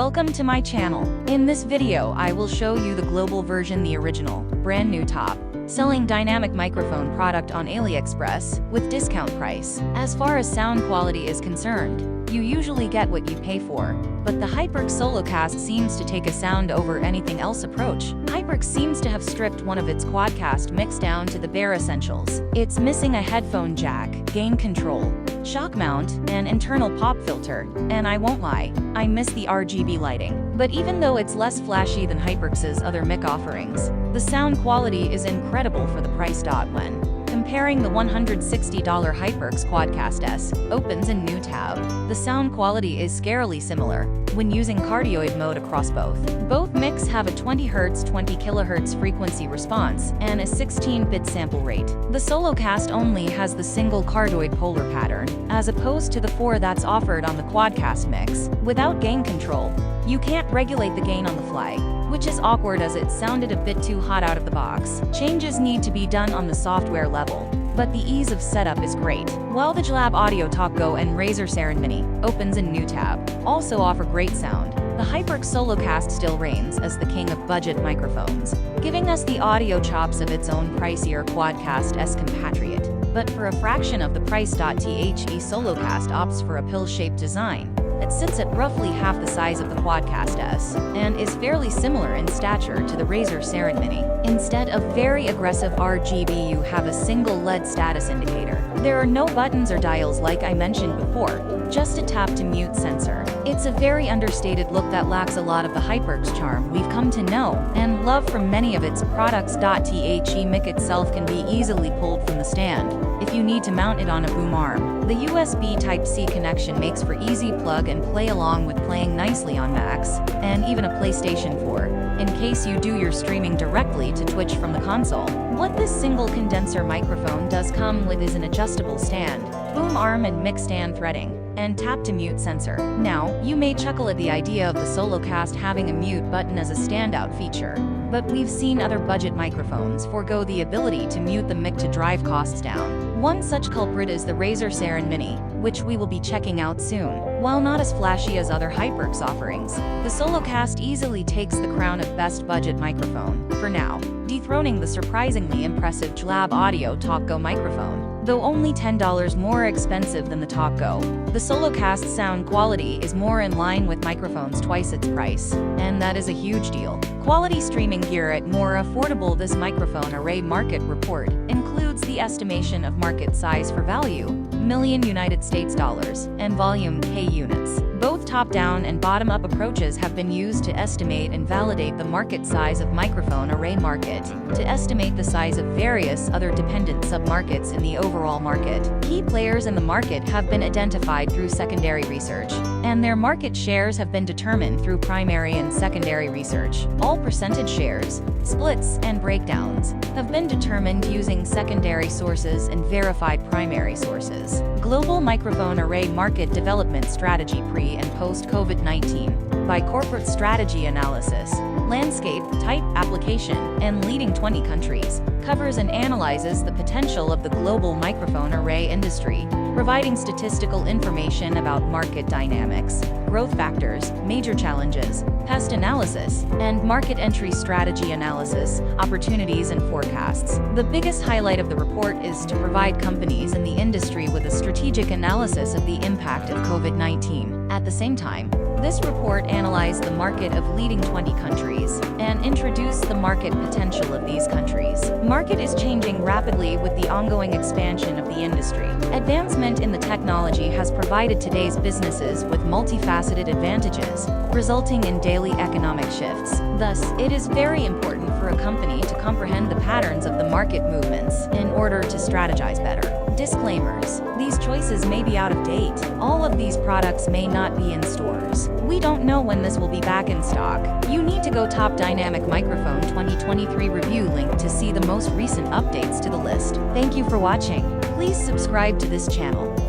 Welcome to my channel. In this video, I will show you the global version, the original, brand new top selling dynamic microphone product on Aliexpress with discount price. As far as sound quality is concerned, you usually get what you pay for, but the HyperX Solocast seems to take a sound over anything else approach. HyperX seems to have stripped one of its quadcast mix down to the bare essentials. It's missing a headphone jack, gain control, shock mount, and internal pop filter, and I won't lie, I miss the RGB lighting. But even though it's less flashy than HyperX's other mic offerings, the sound quality is incredible for the price. When comparing the $160 HyperX Quadcast S opens a new tab, the sound quality is scarily similar when using cardioid mode across both. Both mics have a 20 Hz 20 kHz frequency response and a 16-bit sample rate. The Solocast only has the single cardioid polar pattern, as opposed to the 4 that's offered on the Quadcast mix. Without gain control, you can't regulate the gain on the fly, which is awkward as it sounded a bit too hot out of the box. Changes need to be done on the software level, but the ease of setup is great. While the JLab Audio Talk Go and Razer Saren Mini opens a new tab, also offer great sound, the HyperX Solocast still reigns as the king of budget microphones, giving us the audio chops of its own pricier Quadcast S compatriot. But for a fraction of the price. The Solocast opts for a pill-shaped design. It sits at roughly half the size of the Quadcast S, and is fairly similar in stature to the Razer Saren Mini. Instead of very aggressive RGB, you have a single LED status indicator. There are no buttons or dials like I mentioned before, just a tap-to-mute sensor. It's a very understated look that lacks a lot of the HyperX charm we've come to know and love from many of its products. The mic itself can be easily pulled from the stand if you need to mount it on a boom arm. The USB Type-C connection makes for easy plug and play along with playing nicely on Macs, and even a PlayStation 4, in case you do your streaming directly to Twitch from the console. What this single condenser microphone does come with is an adjustable stand, boom arm and mic stand threading, and tap-to-mute sensor. Now, you may chuckle at the idea of the Solocast having a mute button as a standout feature, but we've seen other budget microphones forego the ability to mute the mic to drive costs down. One such culprit is the Razer Saren Mini, which we will be checking out soon. While not as flashy as other HyperX offerings, the Solocast easily takes the crown of best budget microphone, for now, dethroning the surprisingly impressive JLab Audio Talk Go microphone. Though only $10 more expensive than the Talk Go, the Solocast sound quality is more in line with microphones twice its price, and that is a huge deal. Quality streaming gear at more affordable. This microphone array market report includes the estimation of market size for value, million United States dollars, and volume K units. Both top-down and bottom-up approaches have been used to estimate and validate the market size of microphone array market, to estimate the size of various other dependent sub-markets in the overall market. Key players in the market have been identified through secondary research, and their market shares have been determined through primary and secondary research. All percentage shares, splits, and breakdowns have been determined using secondary sources and verified primary sources. Global Microphone Array Market Development Strategy Pre- and Post-COVID-19 by Corporate Strategy Analysis, Landscape, Type, Application, and Leading 20 Countries, covers and analyzes the potential of the global microphone array industry, providing statistical information about market dynamics, growth factors, major challenges, pest analysis, and market entry strategy analysis, opportunities and forecasts. The biggest highlight of the report is to provide companies in the industry with a strategic analysis of the impact of COVID-19. At the same time, this report analyzed the market of leading 20 countries and introduced the market potential of these countries. Market is changing rapidly with the ongoing expansion of the industry. Advancement in the technology has provided today's businesses with multifaceted advantages, resulting in daily economic shifts. Thus, it is very important for a company to comprehend the patterns of the market movements in order to strategize better. Disclaimers: these choices may be out of date. All of these products may not be in stores. We don't know when this will be back in stock. You need to go Top Dynamic Microphone 2023 review link to see the most recent updates to the list. Thank you for watching. Please subscribe to this channel.